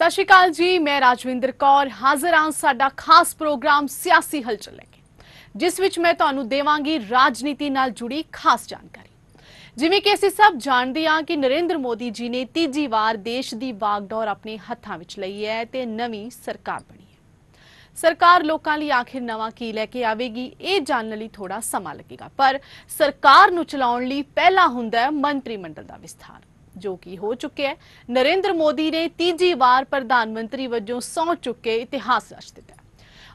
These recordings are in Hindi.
सत श्री अकाल जी, मैं राजविंदर कौर हाजिर हाँ साडा खास प्रोग्राम सियासी हलचल लैके, जिस विच मैं तुहानू देवांगी राजनीति नाल जुड़ी खास जानकारी। जिवें कि असीं सब जानते हाँ कि नरेंद्र मोदी जी ने तीजी वार देश की वागडोर अपने हत्थां विच लई है ते नवीं सरकार बनी है। सरकार लोकां लई आखिर नवां की लैके आवेगी, ये जानने लई थोड़ा समा लगेगा, पर सरकार नूं चलाउण लई पहला हुंदा है मंत्रिमंडल दा विस्तार, जो कि हो चुके हैं। नरेंद्र मोदी ने तीजी वार प्रधानमंत्री वजों सौं चुक के इतिहास रच दिता है।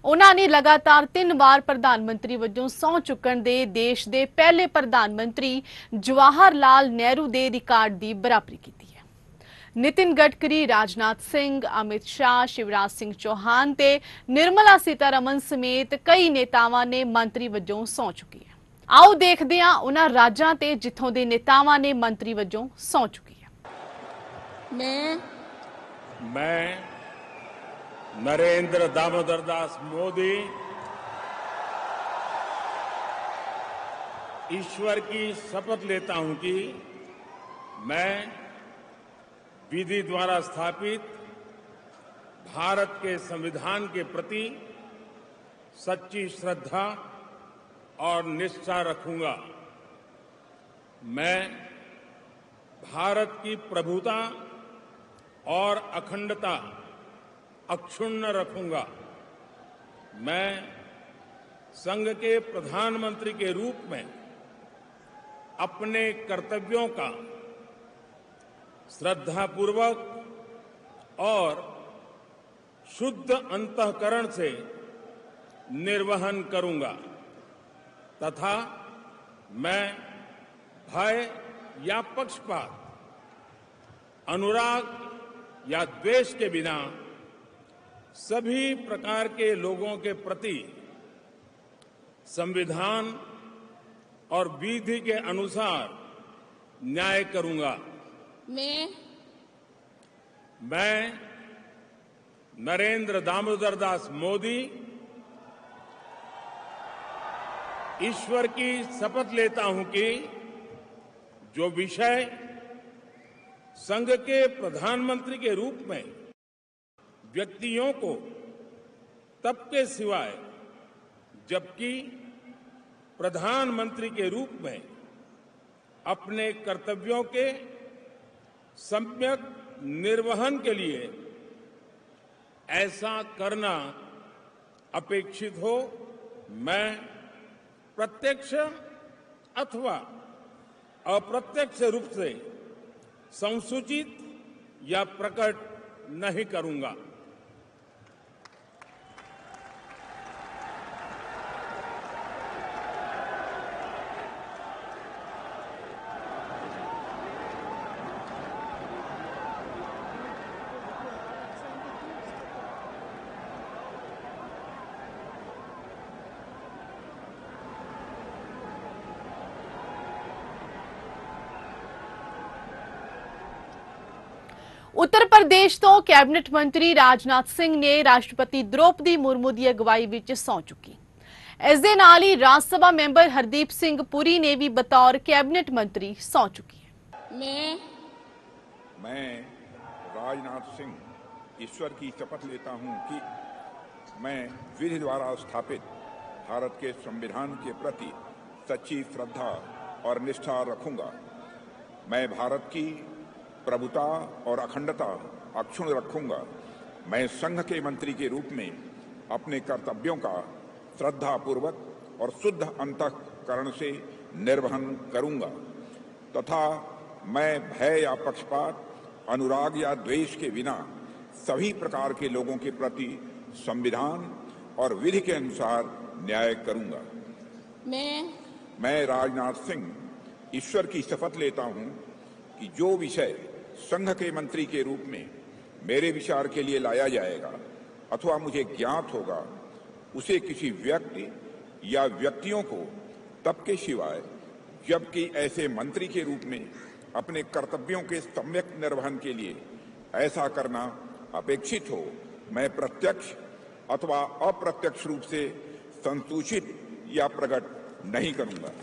उन्होंने लगातार 3 वार प्रधानमंत्री वजों सौं चुकण दे देश के पहले प्रधानमंत्री जवाहर लाल नेहरू के रिकार्ड की बराबरी की है। नितिन गडकरी, राजनाथ सिंह, अमित शाह, शिवराज सिंह चौहान ते निर्मला सीतारमन समेत कई नेतावां ने मंत्री वजों सौं चुकी है। आओ देखते हैं उन्हां राज्यां ते जिथों दे नेतावां ने मंत्री वजों सौं चुकी है। मैं नरेंद्र दामोदर दास मोदी ईश्वर की शपथ लेता हूं कि मैं विधि द्वारा स्थापित भारत के संविधान के प्रति सच्ची श्रद्धा और निष्ठा रखूंगा। मैं भारत की प्रभुता और अखंडता अक्षुण्ण रखूंगा। मैं संघ के प्रधानमंत्री के रूप में अपने कर्तव्यों का श्रद्धापूर्वक और शुद्ध अंतःकरण से निर्वहन करूंगा तथा मैं भय या पक्षपात, अनुराग या द्वेष के बिना सभी प्रकार के लोगों के प्रति संविधान और विधि के अनुसार न्याय करूंगा। मैं नरेंद्र दामोदर दास मोदी ईश्वर की शपथ लेता हूं कि जो विषय संघ के प्रधानमंत्री के रूप में व्यक्तियों को तब के सिवाय जबकि प्रधानमंत्री के रूप में अपने कर्तव्यों के सम्यक निर्वहन के लिए ऐसा करना अपेक्षित हो, मैं प्रत्यक्ष अथवा अप्रत्यक्ष रूप से संसूचित या प्रकट नहीं करूंगा। उत्तर प्रदेश तो कैबिनेट मंत्री राजनाथ सिंह ने राष्ट्रपति द्रौपदी मुर्मू की अगवाई विच सौं चुकी। इस दे नाल ही राज्यसभा मैंबर हरदीप सिंह पुरी ने भी बतौर कैबिनेट मंत्री सौं चुकी है। मैं राजनाथ सिंह ईश्वर की शपथ लेता हूं कि मैं विधि द्वारा स्थापित भारत के संविधान के प्रति सच्ची श्रद्धा और निष्ठा रखूंगा। मैं भारत की प्रभुता और अखंडता अक्षुण्ण रखूंगा। मैं संघ के मंत्री के रूप में अपने कर्तव्यों का श्रद्धापूर्वक और शुद्ध अंतःकरण से निर्वहन करूंगा तथा मैं भय या पक्षपात, अनुराग या द्वेष के बिना सभी प्रकार के लोगों के प्रति संविधान और विधि के अनुसार न्याय करूंगा। मैं राजनाथ सिंह ईश्वर की शपथ लेता हूं कि जो विषय संघ के मंत्री के रूप में मेरे विचार के लिए लाया जाएगा अथवा मुझे ज्ञात होगा, उसे किसी व्यक्ति या व्यक्तियों को तब के सिवाय जबकि ऐसे मंत्री के रूप में अपने कर्तव्यों के सम्यक निर्वहन के लिए ऐसा करना अपेक्षित हो, मैं प्रत्यक्ष अथवा अप्रत्यक्ष रूप से संसूचित या प्रकट नहीं करूंगा।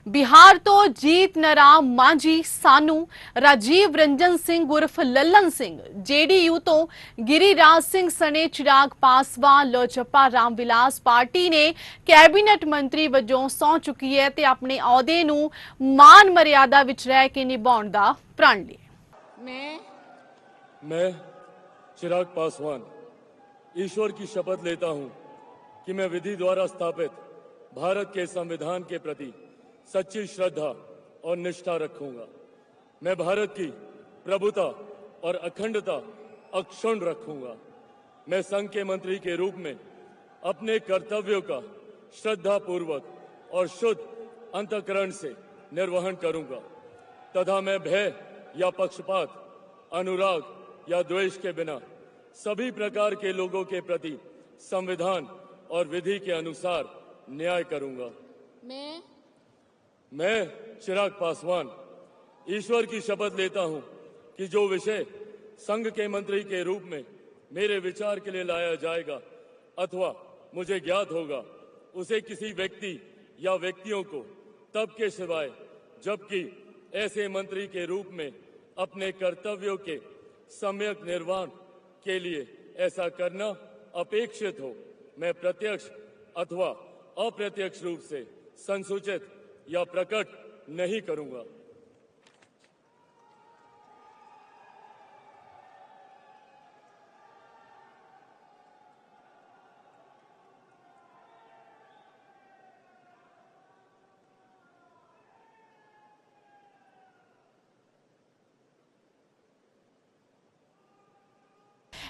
बिहार तो जीत नराम मांझी सानू, राजीव रंजन सिंह उर्फ लल्लन सिंह, जेडीयू तो गिरिराज सिंह सने चिराग पासवान, लोजपा रामविलास पार्टी ने कैबिनेट मंत्री वजों सौं चुकी है ते अपने अहुदे नूं मान मर्यादा विच रह के निभाउण दा प्रण लिया। मैं चिराग पासवान ईश्वर की शपथ लेता हूं कि मैं विधि द्वारा स्थापित भारत के संविधान के प्रति सच्ची श्रद्धा और निष्ठा रखूंगा। मैं भारत की प्रभुता और अखंडता अक्षुण्ण रखूंगा। मैं संघ के मंत्री के रूप में अपने कर्तव्यों का श्रद्धापूर्वक और शुद्ध अंतःकरण से निर्वहन करूंगा तथा मैं भय या पक्षपात, अनुराग या द्वेष के बिना सभी प्रकार के लोगों के प्रति संविधान और विधि के अनुसार न्याय करूंगा। मैं चिराग पासवान ईश्वर की शपथ लेता हूं कि जो विषय संघ के मंत्री के रूप में मेरे विचार के लिए लाया जाएगा अथवा मुझे ज्ञात होगा, उसे किसी व्यक्ति या व्यक्तियों को तब के सिवाय जबकि ऐसे मंत्री के रूप में अपने कर्तव्यों के सम्यक निर्वहन के लिए ऐसा करना अपेक्षित हो, मैं प्रत्यक्ष अथवा अप्रत्यक्ष रूप से संसूचित या प्रकट नहीं करूंगा।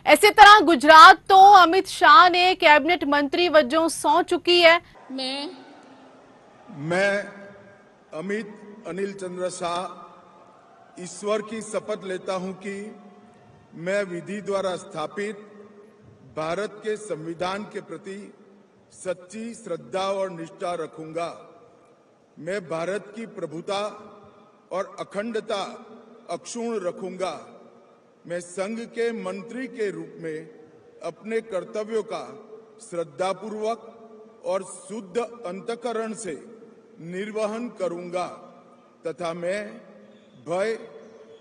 इसी तरह गुजरात तो अमित शाह ने कैबिनेट मंत्री वजों सौं चुकी है। मैं अमित अनिल चंद्र शाह ईश्वर की शपथ लेता हूं कि मैं विधि द्वारा स्थापित भारत के संविधान के प्रति सच्ची श्रद्धा और निष्ठा रखूंगा। मैं भारत की प्रभुता और अखंडता अक्षुण्ण रखूंगा। मैं संघ के मंत्री के रूप में अपने कर्तव्यों का श्रद्धापूर्वक और शुद्ध अंतःकरण से निर्वहन करूंगा तथा मैं भय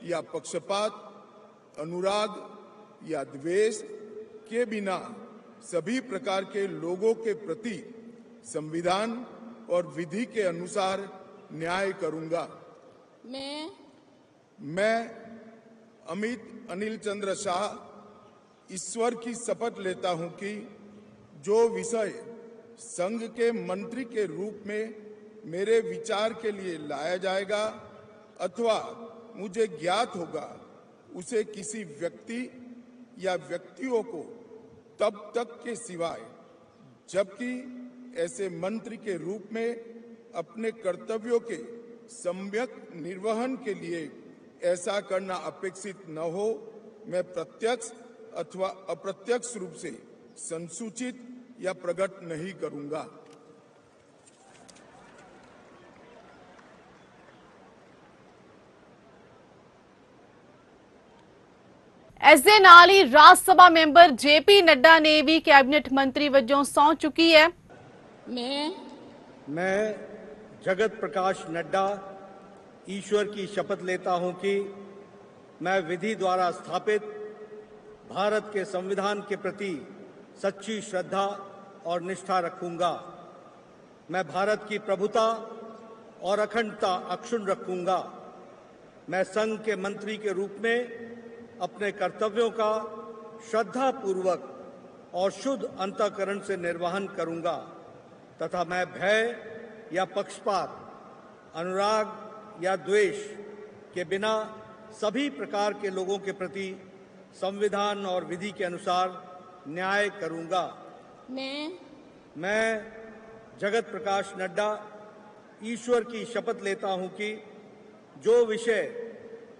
या पक्षपात, अनुराग या द्वेष के बिना सभी प्रकार के लोगों के प्रति संविधान और विधि के अनुसार न्याय करूंगा। मैं अमित अनिल चंद्र शाह ईश्वर की शपथ लेता हूं कि जो विषय संघ के मंत्री के रूप में मेरे विचार के लिए लाया जाएगा अथवा मुझे ज्ञात होगा, उसे किसी व्यक्ति या व्यक्तियों को तब तक के सिवाय जबकि ऐसे मंत्री के रूप में अपने कर्तव्यों के सम्यक निर्वहन के लिए ऐसा करना अपेक्षित न हो, मैं प्रत्यक्ष अथवा अप्रत्यक्ष रूप से संसूचित या प्रकट नहीं करूंगा। इस दे नाल ही राज्य मैंबर जेपी नड्डा ने भी कैबिनेट मंत्री वजों सौं चुकी है। मैं जगत प्रकाश नड्डा ईश्वर की शपथ लेता हूं कि मैं विधि द्वारा स्थापित भारत के संविधान के प्रति सच्ची श्रद्धा और निष्ठा रखूंगा। मैं भारत की प्रभुता और अखंडता अक्षुण्ण रखूंगा। मैं संघ के मंत्री के रूप में अपने कर्तव्यों का श्रद्धापूर्वक और शुद्ध अंतःकरण से निर्वहन करूंगा तथा मैं भय या पक्षपात, अनुराग या द्वेष के बिना सभी प्रकार के लोगों के प्रति संविधान और विधि के अनुसार न्याय करूंगा। मैं जगत प्रकाश नड्डा ईश्वर की शपथ लेता हूं कि जो विषय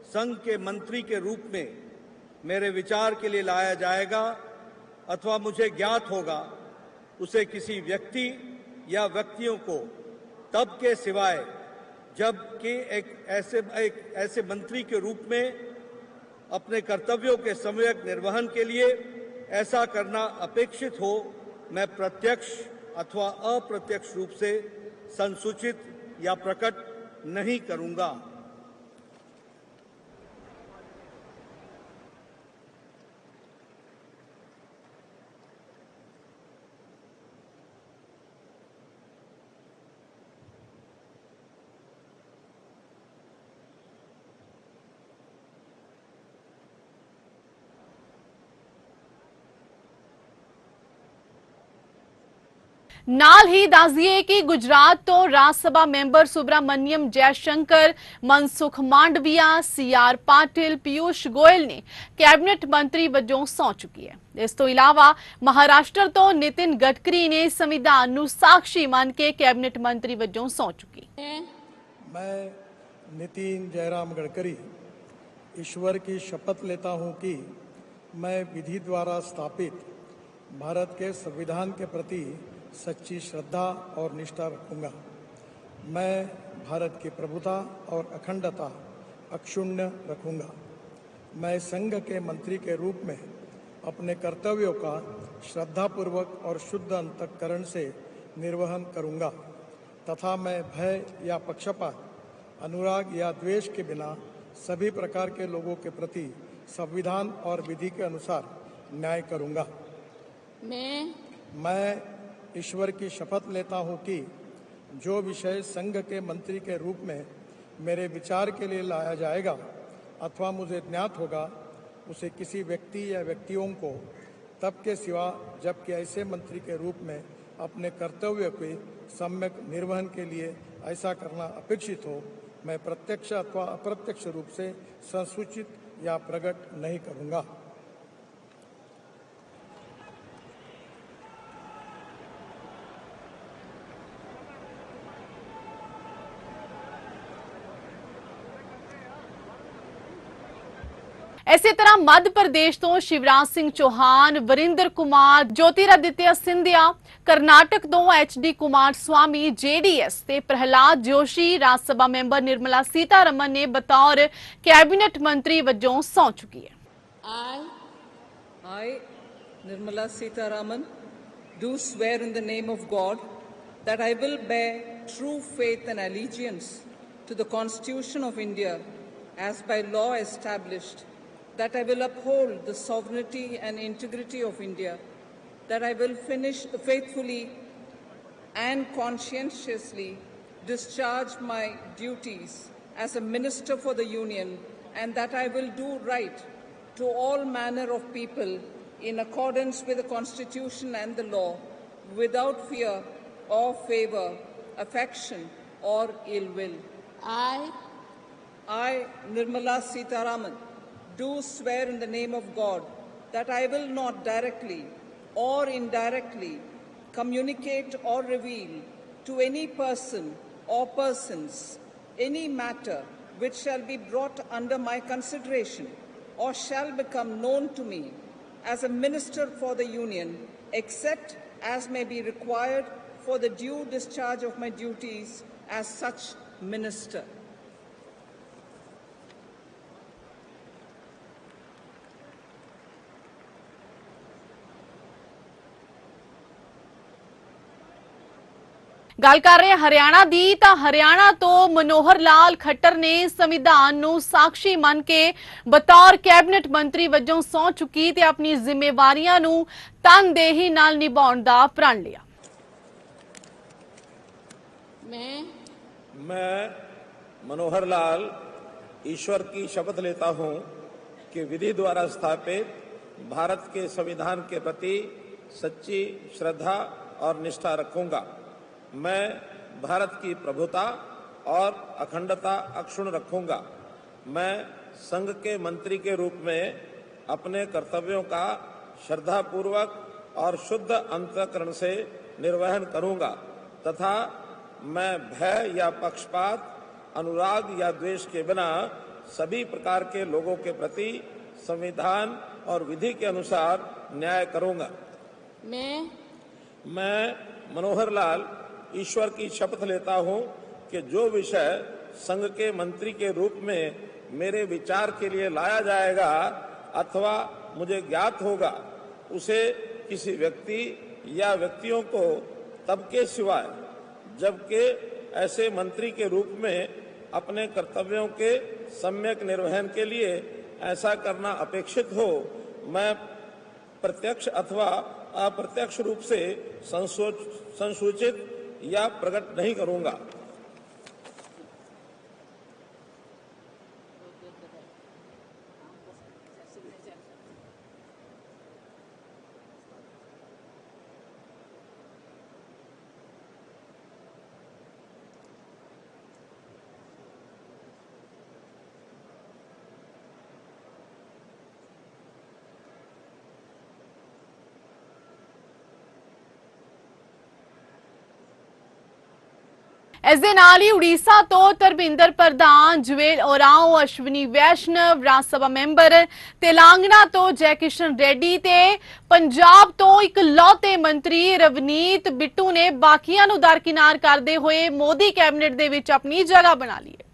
संघ के मंत्री के रूप में मेरे विचार के लिए लाया जाएगा अथवा मुझे ज्ञात होगा, उसे किसी व्यक्ति या व्यक्तियों को तब के सिवाय जबकि एक ऐसे मंत्री के रूप में अपने कर्तव्यों के सम्यक निर्वहन के लिए ऐसा करना अपेक्षित हो, मैं प्रत्यक्ष अथवा अप्रत्यक्ष रूप से संसूचित या प्रकट नहीं करूंगा। ਨਾਲ ਹੀ ਦੱਸ ਦਈਏ ਕਿ ਗੁਜਰਾਤ ਤੋਂ ਰਾਜ ਸਭਾ ਮੈਂਬਰ ਸੁਬਰਾਮਨਿयम ਜੈਸ਼ੰਕਰ, ਮਨਸੁਖ ਮਾਂਡਵੀਆ, CR ਪਾਟਿਲ, ਪੀयूष ਗੋਇਲ ਨੇ ਕੈਬਨਿਟ ਮੰਤਰੀ ਵਜੋਂ ਸਹੁੰ ਚੁੱਕੀ ਹੈ। ਇਸ ਤੋਂ ਇਲਾਵਾ ਮਹਾਰਾਸ਼ਟਰ ਤੋਂ ਨਿਤਿਨ ਗਡਕਰੀ ਨੇ ਸੰਵਿਧਾਨ ਨੂੰ ਸਾਖੀ ਮੰਨ ਕੇ ਕੈਬਨਿਟ ਮੰਤਰੀ ਵਜੋਂ ਸਹੁੰ ਚੁੱਕੀ। मैं नितिन जयराम गडकरी ईश्वर की शपथ लेता हूं कि मैं विधि द्वारा स्थापित भारत के संविधान के प्रति सच्ची श्रद्धा और निष्ठा रखूंगा। मैं भारत की प्रभुता और अखंडता अक्षुण्ण रखूंगा। मैं संघ के मंत्री के रूप में अपने कर्तव्यों का श्रद्धापूर्वक और शुद्ध अंतःकरण से निर्वहन करूंगा तथा मैं भय या पक्षपात, अनुराग या द्वेष के बिना सभी प्रकार के लोगों के प्रति संविधान और विधि के अनुसार न्याय करूंगा। मैं ईश्वर की शपथ लेता हूं कि जो विषय संघ के मंत्री के रूप में मेरे विचार के लिए लाया जाएगा अथवा मुझे ज्ञात होगा, उसे किसी व्यक्ति या व्यक्तियों को तब के सिवा जबकि ऐसे मंत्री के रूप में अपने कर्तव्य के सम्यक निर्वहन के लिए ऐसा करना अपेक्षित हो, मैं प्रत्यक्ष अथवा अप्रत्यक्ष रूप से संसूचित या प्रकट नहीं करूंगा। ਇਸੇ ਤਰ੍ਹਾਂ ਮੱਧ ਪ੍ਰਦੇਸ਼ ਤੋਂ ਸ਼ਿਵਰਾਜ ਸਿੰਘ ਚੌਹਾਨ, ਵਰਿੰਦਰ ਕੁਮਾਰ, ज्योतिरादित्य सिंधिया, ਕਰਨਾਟਕ ਤੋਂ HD ਕੁਮਾਰ स्वामी JDS ਤੇ ਪ੍ਰਹਲਾਦ ਜੋਸ਼ੀ ਰਾਜ ਸਭਾ ਮੈਂਬਰ ਨਿਰਮਲਾ ਸੀਤਾਰਮਨ ਨੇ ਬਤੌਰ ਕੈਬਨਿਟ ਮੰਤਰੀ ਵਜੋਂ ਸਹੁੰ ਚੁੱਕੀ ਹੈ। I, Nirmala Sitharaman, do swear in the name of God that I will bear true faith and allegiance to the Constitution of India as by law established, that I will uphold the sovereignty and integrity of India, that I will faithfully and conscientiously discharge my duties as a minister for the Union, and that I will do right to all manner of people in accordance with the Constitution and the law, without fear or favor, affection or ill will. I, Nirmala Sitharaman, do swear in the name of God that I will not directly or indirectly communicate or reveal to any person or persons any matter which shall be brought under my consideration or shall become known to me as a minister for the Union, except as may be required for the due discharge of my duties as such minister. ਗੱਲ ਕਰ ਰਹੇ ਹਰਿਆਣਾ ਦੀ ਤਾਂ ਹਰਿਆਣਾ ਤੋਂ ਮਨੋਹਰ ਲਾਲ ਖੱਟਰ ਨੇ ਸੰਵਿਧਾਨ ਨੂੰ ਸਾਖੀ ਮੰਨ ਕੇ ਬਤੌਰ ਕੈਬਨਿਟ ਮੰਤਰੀ ਵਜੋਂ ਸਹੁੰ ਚੁੱਕੀ ਤੇ ਆਪਣੀ ਜ਼ਿੰਮੇਵਾਰੀਆਂ ਨੂੰ ਤਨਦੇਹੀ ਨਾਲ ਨਿਭਾਉਣ ਦਾ ਪ੍ਰਣ ਲਿਆ। मैं मनोहर लाल ईश्वर की शपथ लेता हूं कि विधि द्वारा स्थापित भारत के संविधान के प्रति सच्ची श्रद्धा और निष्ठा रखूंगा। मैं भारत की प्रभुता और अखंडता अक्षुण्ण रखूंगा। मैं संघ के मंत्री के रूप में अपने कर्तव्यों का श्रद्धापूर्वक और शुद्ध अंतःकरण से निर्वहन करूंगा तथा मैं भय या पक्षपात, अनुराग या द्वेष के बिना सभी प्रकार के लोगों के प्रति संविधान और विधि के अनुसार न्याय करूंगा। मैं मनोहर लाल ईश्वर की शपथ लेता हूं कि जो विषय संघ के मंत्री के रूप में मेरे विचार के लिए लाया जाएगा अथवा मुझे ज्ञात होगा, उसे किसी व्यक्ति या व्यक्तियों को तब के सिवाय जबकि ऐसे मंत्री के रूप में अपने कर्तव्यों के सम्यक निर्वहन के लिए ऐसा करना अपेक्षित हो, मैं प्रत्यक्ष अथवा अप्रत्यक्ष रूप से संसूचित या प्रकट नहीं करूंगा। इस दे नाल ही उड़ीसा तो धर्मिंदर प्रधान, जवेल ओराओं, अश्विनी वैष्णव राज सभा मैंबर, तेलंगाना तो जय किशन रेड्डी ते पंजाब तो इकलौते मंत्री रवनीत बिट्टू ने बाकियां नूं दरकिनार करदे होए मोदी कैबिनेट दे विच अपनी जगह बना ली है।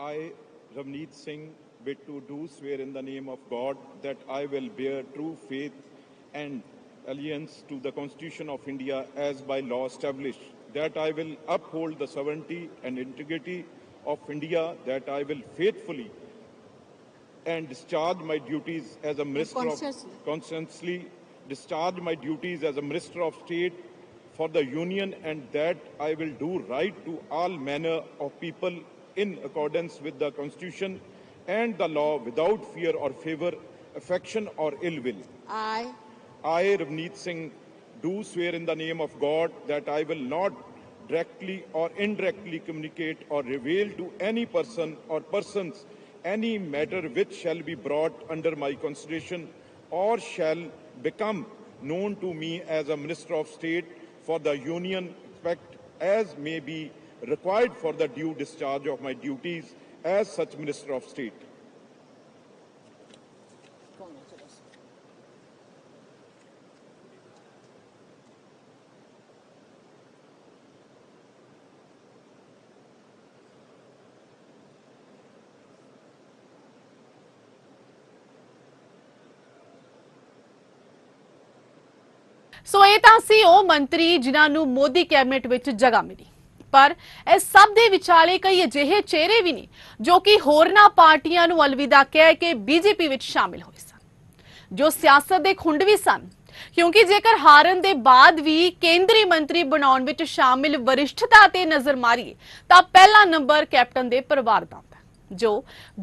I, Ravneet Singh Bittu, do swear in the name of God that I will bear true faith and allegiance to the Constitution of India as by law established, that I will uphold the sovereignty and integrity of India, that I will faithfully and discharge my duties as a minister of conscientiously discharge my duties as a minister of state for the union, and that I will do right to all manner of people in accordance with the Constitution and the law without fear or favor, affection or ill will. I, Ravneet Singh, do swear in the name of God that I will not directly or indirectly communicate or reveal to any person or persons any matter which shall be brought under my consideration or shall become known to me as a Minister of State for the Union, except as may be required for the due discharge of my duties as such Minister of State. सो ਇਹ ਤਾਂ ਸੀ ਉਹ ਮੰਤਰੀ ਜਿਨ੍ਹਾਂ ਨੂੰ ਮੋਦੀ ਕੈਬਨਿਟ ਵਿੱਚ ਜਗ੍ਹਾ ਮਿਲੀ, ਪਰ ਇਸ ਸਭ ਦੇ ਵਿਚਾਲੇ ਕਈ ਅਜਿਹੇ ਚਿਹਰੇ ਵੀ ਨੇ ਜੋ ਕਿ ਹੋਰਨਾਂ ਪਾਰਟੀਆਂ ਨੂੰ ਅਲਵਿਦਾ ਕਹਿ ਕੇ ਬੀਜੇਪੀ ਵਿੱਚ ਸ਼ਾਮਿਲ ਹੋਏ ਸਨ, ਜੋ ਸਿਆਸਤ ਦੇ ਖੁੰਡ ਵੀ ਸਨ, ਕਿਉਂਕਿ ਜੇਕਰ ਹਾਰਨ ਦੇ ਬਾਅਦ ਵੀ ਕੇਂਦਰੀ ਮੰਤਰੀ ਬਣਾਉਣ ਵਿੱਚ ਸ਼ਾਮਿਲ ਵਰਿਸ਼ਠਤਾ ਤੇ ਨਜ਼ਰ ਮਾਰੀਏ ਤਾਂ ਪਹਿਲਾ ਨੰਬਰ ਕੈਪਟਨ ਦੇ ਪਰਿਵਾਰ ਦਾ ਆਉਂਦਾ, ਜੋ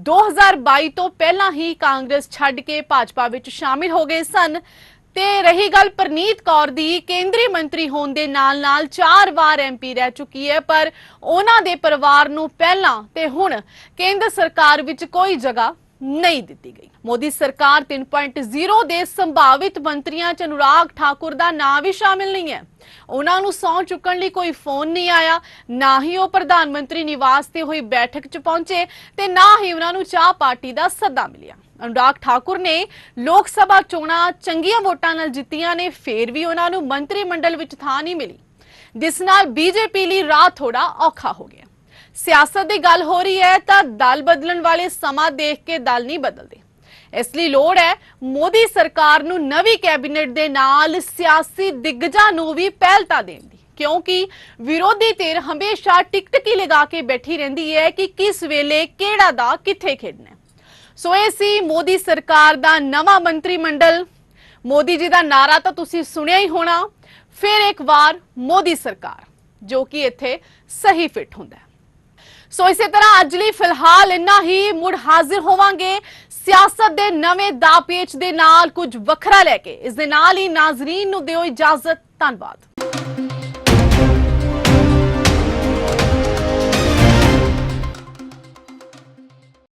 2022 ਤੋਂ ਪਹਿਲਾਂ ਹੀ ਕਾਂਗਰਸ ਛੱਡ ਕੇ ਭਾਜਪਾ ਵਿੱਚ ਸ਼ਾਮਿਲ ਹੋ ਗਏ ਸਨ। ਤੇ ਰਹੀ ਗੱਲ ਪ੍ਰਨੀਤ ਕੌਰ ਦੀ, ਕੇਂਦਰੀ ਮੰਤਰੀ ਹੋਣ ਦੇ ਨਾਲ-ਨਾਲ 4 ਵਾਰ ਐਮਪੀ ਰਹਿ ਚੁੱਕੀ ਹੈ, ਪਰ ਉਹਨਾਂ ਦੇ ਪਰਿਵਾਰ ਨੂੰ ਪਹਿਲਾਂ ਤੇ ਹੁਣ ਕੇਂਦਰ ਸਰਕਾਰ ਵਿੱਚ ਕੋਈ ਜਗ੍ਹਾ ਨਹੀਂ ਦਿੱਤੀ ਗਈ। ਮੋਦੀ ਸਰਕਾਰ 3.0 ਦੇ ਸੰਭਾਵਿਤ ਮੰਤਰੀਆਂ 'ਚ ਅਨੁਰਾਗ ਠਾਕੁਰ ਦਾ ਨਾਂ ਵੀ ਸ਼ਾਮਿਲ ਨਹੀਂ ਹੈ। ਉਹਨਾਂ ਨੂੰ ਸਹੁੰ ਚੁੱਕਣ ਲਈ ਕੋਈ ਫੋਨ ਨਹੀਂ ਆਇਆ, ਨਾ ਹੀ ਉਹ ਪ੍ਰਧਾਨ ਮੰਤਰੀ ਨਿਵਾਸ ਤੇ ਹੋਈ ਬੈਠਕ 'ਚ ਪਹੁੰਚੇ ਤੇ ਨਾ ਹੀ ਉਹਨਾਂ ਨੂੰ ਚਾਹ ਪਾਰਟੀ ਦਾ ਸੱਦਾ ਮਿਲਿਆ। अनुराग ठाकुर ने लोक सभा चोणां चंगियां वोटां नाल जित्तियां ने, फिर भी उन्हां नूं मंत्री मंडल विच थां नहीं मिली, जिस नाल बीजेपी लई राह थोड़ा औखा हो गया। सियासत दी गल हो रही है तां दल बदलण वाले समा देख के दल नहीं बदलदे, इसलिए लोड़ है मोदी सरकार नूं नवीं कैबिनेट दे नाल सियासी दिग्गजां नूं भी पहलता देण दी, क्योंकि विरोधी धिर हमेशा टिकटकी लगा के बैठी रहिंदी है कि किस वेले किहड़ा दा कित्थे खेडना है। सो ये सी मोदी सरकार दा नवा मंत्री मंडल। मोदी जी दा नारा तो तुसी सुनिया ही होना, फिर एक बार मोदी सरकार, जो कि इत्थे सही फिट हुंदा है। सो इसे तरह अज लई फिलहाल इन्ना ही, मुड़ हाजिर होवांगे सियासत दे नवे दा पेच दे नाल कुछ वखरा लैके। इस दे नाल ही नाज़रीन नूं दिओ इजाजत। धन्नवाद।